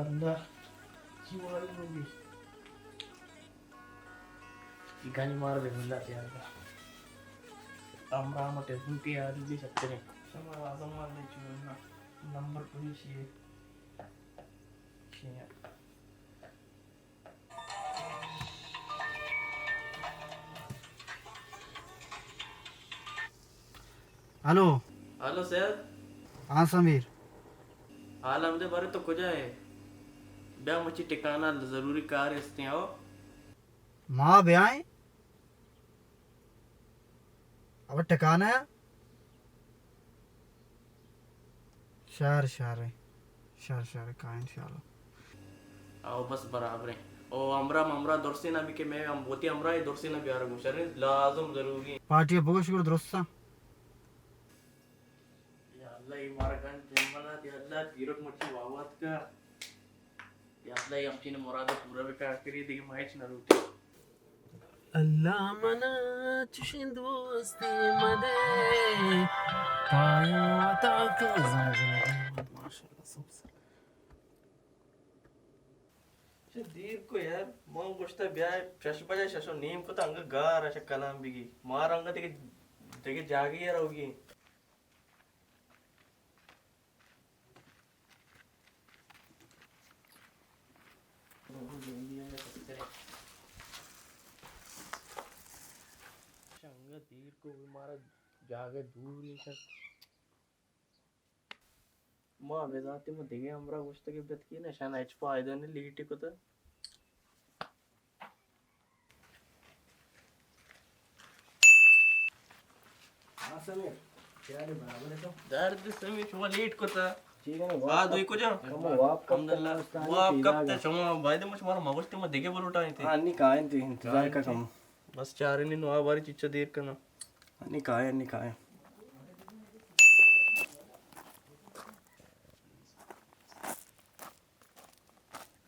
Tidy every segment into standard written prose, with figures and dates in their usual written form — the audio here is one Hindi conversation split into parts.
Allah jiwari hobi igani मार बेहुल्ला यार अमरा मटे बुंटी यार भी सकते हैं sama आदम वाले चुना नंबर पुलिस ये हेलो। Hello sir. हाँ समीर। हाल हमदे बारे तो कुछ है ब्याह मुझे ठिकाना जरूरी कार इसने आओ माँ ब्याह अब ठिकाना है शहर शहर है शहर शहर का इंशाल्लाह आओ बस बराबर है ओ अमरा दोरसी ना भी के मैं हम बोती अमरा ये दोरसी ना भी आ रहा हूँ शरीर लाजम जरूरी पार्टी बहुत शुक्र दुरुस्त या अल्लाह ये मारा गन जमना या अल्लाह तीरक मुझे वावत का या अल्लाह ये अपनी मुराद पूरा बेटा आखिरी दी मैच ना रूटी अल्लाह मना चुशिन दोस्ती मदे पाया तक जमजम माशाल्लाह सब दीर को यार मां गोश्ता ब्याह शश बजा शशो नीम को तो अंग गार अश कलाम बिगी मार अंग तेगे जागी यार होगी शंग दीर को मारा जागे दूर ही सर मां वेदांती में दिगे हमरा गोश्ता के बत की ना शाना एच फायदा ने लीटी को तो हाँ समीर क्या रे बराबर है तो दर्द समी छुआ लेट को था ठीक है ना बाद हुई कुछ वाप अल्हम्दुलिल्लाह वो आप कब तक छुआ भाई दे मुझ मारा मगोस्ते में दिगे बोल उठाए थे अन्नी काहे थे इंतजार का कम बस चार दिन नो बारी चिच्चा देर करना अन्नी काहे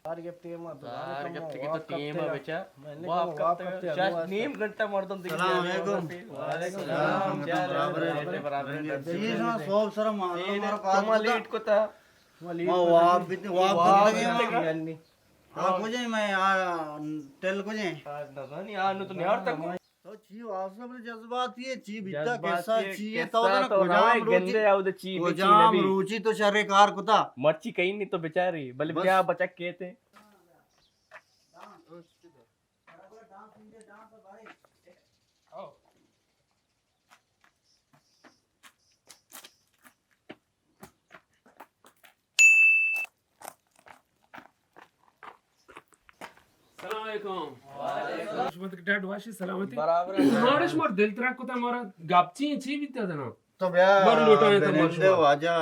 यार गिफ्ट के मत यार जब तक तो टीम है बेचा वो आप कब तक शायद नीम घंटा मार दम दिखे वालेकुम सलाम बराबर बराबर ये ना सब सारा मारो कमा लेट को था वाप लगे आप को जाए मैं टेल को जाए आज ना नहीं आनु तो नहीं और तक तो ची वासना अपने जज्बात ये ची बिता कैसा ची ये तो ना गोजाम गंदे आउ द ची गोजाम रुचि तो शर्रेकार कुता मर्ची कहीं नहीं तो बेचारी बल क्या बचा के थे डैड वाशी सलामती बराबर मारश मार दिल तरा को मारा गापची छी बिता देना तो भैया बर लोटा है तो बेनेंदे वाजा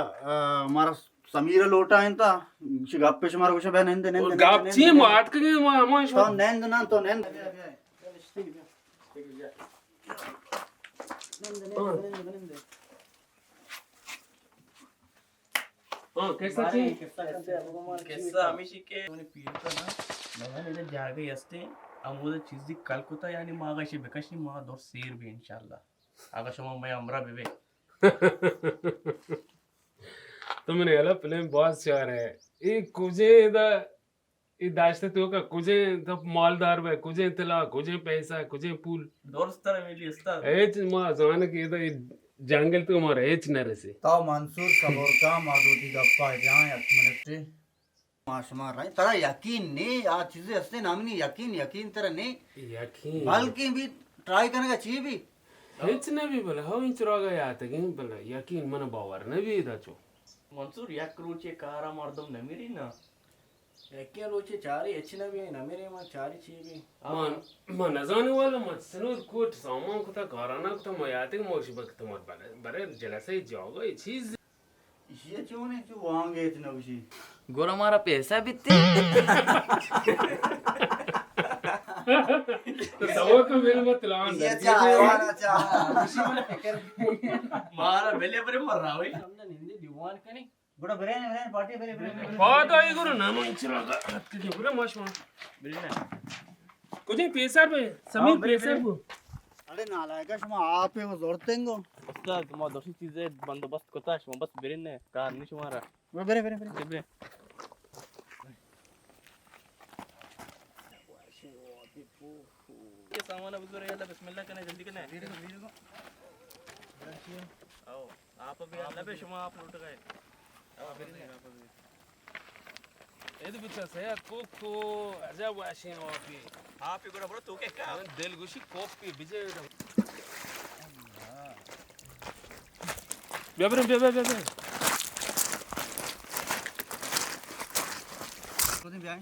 हमारा समीर लोटा है ता गप्पे से मारा कुछ बेनेंदे नेंदे गापची माट के माश तो नेंद ना तो नेंद हां कैसा छी कैसा हमेशा के उन्हें पीर का ना लगा इधर जागे यस्ते अमूल चीज कल कुता यानी मागाशी बेकशी मा दो शेर भी इंशाल्लाह आगा शमा मैं अमरा बेबे तो मैंने वाला फिल्म बहुत चार है ये कुजे दा ये दाश्ते तो का कुजे तो मालदार है कुजे तला कुजे पैसा कुजे पुल दोस्त तरह मेरी इस्ता एच मा जान के तो जंगल तो मार एच न रसे तो मंसूर सबोर का मादोती गप्पा जहां अकमलते माशमा रहा तेरा यकीन नहीं आ चीजें हंसते नाम नहीं यकीन तेरा नहीं यकीन बल्कि भी ट्राई करने का चाहिए भी एच न भी बोला हो इंच रोगा यात के बोला यकीन मन बावर न भी दा चो मंसूर एक रूचे कारा मर्दम न मेरी ना क्या लोचे चारी अच्छी भी ना मेरे मां चारी चाहिए मन जाने वाला मत सनूर कोट सामान को था घराना को था मयाते को मोश बक तो मत बरे जलसे जाओगा ये चीज ये क्यों नहीं जो वहां गए इतना खुशी गोरा हमारा पैसा बिते तो सवा को मेरे मत लान ये चाह मारा बेले बरे मर रहा है हमने निंदे दीवान कनी बड़ा बरेन पार्टी बरे बहुत आई गुरु नाम इंच रोगा हाथ के पूरा माश मा बिरना कुछ पैसा पे समीर पैसा को अरे नालायका शमा आप है वो जोरतेंगो उस्ताद तुम दोसी चीजें बंदोबस्त कोता शमा बस बिरने कार नहीं शुमारा बरे सामान अब जोरे याला बिस्मिल्लाह कने जल्दी कने आओ आप अभी अल्लाह पे शुमा आप लूट गए आप एदु बिचा सयाद कोको अजब वाशिन वापी आप ही बड़ा तो के का दिल गुशी कोपी बिजे बेबरे खुद भी आए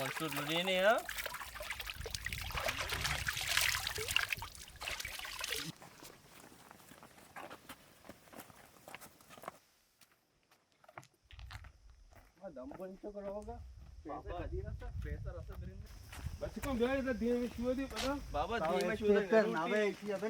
मंसूर लुधियाने हां दम बंद तो करोगा पैसा खदीना सा पैसा रसा दरिन बच्चे को ब्याह इधर दीम शो दी पता बाबा दी में शो कर नावे की अबे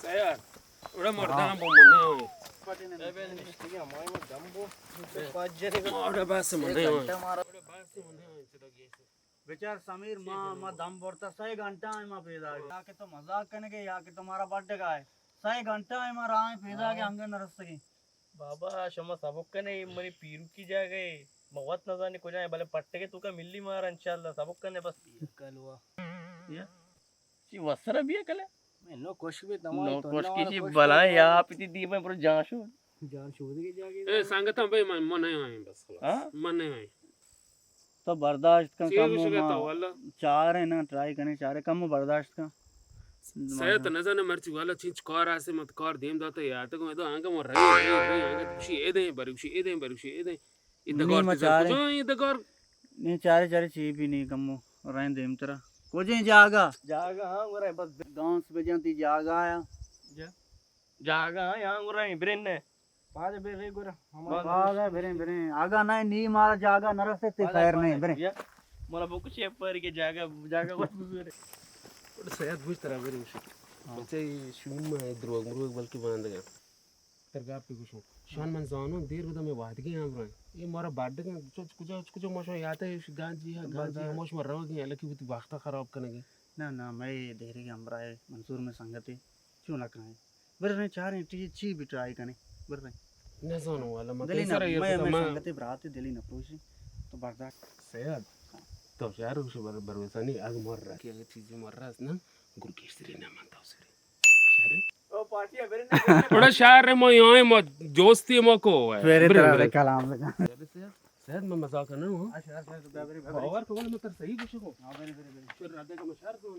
सयार उड़ा मरदा बोमने बेचार समीर माँ दम बोरता 6 घंटा है माँ पैदा के तो मजाक करने के या के तुम्हारा बर्थडे का है 6 घंटा है माँ राह पैदा के अंगन नरस की बाबा शमा सबक कने मरी पीरू की जा गए मवत न जाने को जाए भले पट्टे के तू का मिल्ली मार इंशाल्लाह सबक कने बस कल हुआ या ची वसरा भी है कले मैंने कुछ भी नो कोश की जी भला या आप इतनी दी में पूरा जांशो जान शोध के जाके ए संगत भाई मन नहीं आए बस हां मन नहीं आए तो बर्दाश्त का सीरियस कम का तो हो वाला चार है ना ट्राई करने चार है कम हो बर्दाश्त का सयात नजर न मर्ची वाला चीज कार आसे मत कार देम दाता यार तक मैं तो आंगा मोर रही आंगा खुशी ए दे बरुशी ए दे इधर कार जो इधर कार नहीं चारे चारे ची भी नहीं कम हो रहने देम तेरा कोजे जागा हां गोरा बस गांव से बजंती जागा आया जागा हां गोरा ब्रेन ने बाद बेरे गोरा हमारा बेरे आगा नहीं नी मारा जागा नरस से खैर नहीं बेरे मला बुक शेप पर के जागा को सयात बुझ तरह बेरे बच्चे शून में द्रोग मुरुग बल्कि बांध गया तरगा पे कुछ शान मन जानो देर बदा में वाद गए हम ये मारा बाड के कुछ मशो याते गांजी है गांजी मोश मर रहा है लकी वो वक्त खराब करने ना मैं देरी हमरा है मंसूर में संगति क्यों ना कहे बेरे नहीं चार टी ची भी ट्राई करने बेरे न जानो वाला मत दिली ना सर ये मैं पता मैं संगति बरात दिली ना पूछी तो बर्दाश्त सयात तो यार उसे भरोसा नहीं आग मर रहा कि अगर चीजें मर रहा है ना गुरकेश्वरी ना मानता उसे शारे ओ पार्टी बेरे बड़ा शायर है मैं यहाँ मो दोस्ती मको है मेरे तरह कलाम लगा शायद मैं मजाक कर रहा हूँ अच्छा तो बेरे और कौन मतलब सही कुछ को हां बेरे फिर राधे का मशार कौन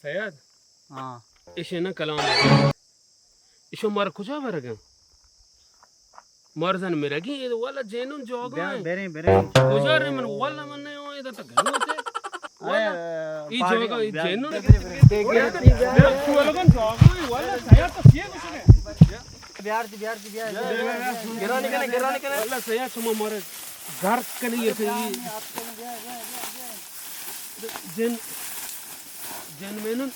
सयाद हां इसे ना कलाम इसे मार कुछ आ रहा मरजन मेरा की ये वाला जेनुन जोग है बेरे गुजार मन वाला मन नहीं हो इधर तक घनो थे वाला ई जोग जेनुन मेरा वाला कौन जोग है वाला सयाद तो ये कुछ है बिहार गिराने कने वाला सयाद सुमा मारे घर कने ये जन मेनुन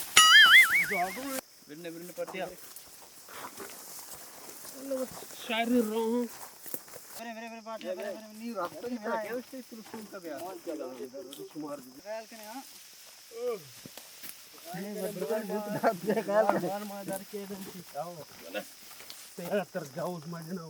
जोग बिरने पटिया शायरी रो बेरे बात बेरे नी रास्ते में है उससे स्कूल का बिहार कुमार जी गाल कने हां तेरा तर जाऊज मजना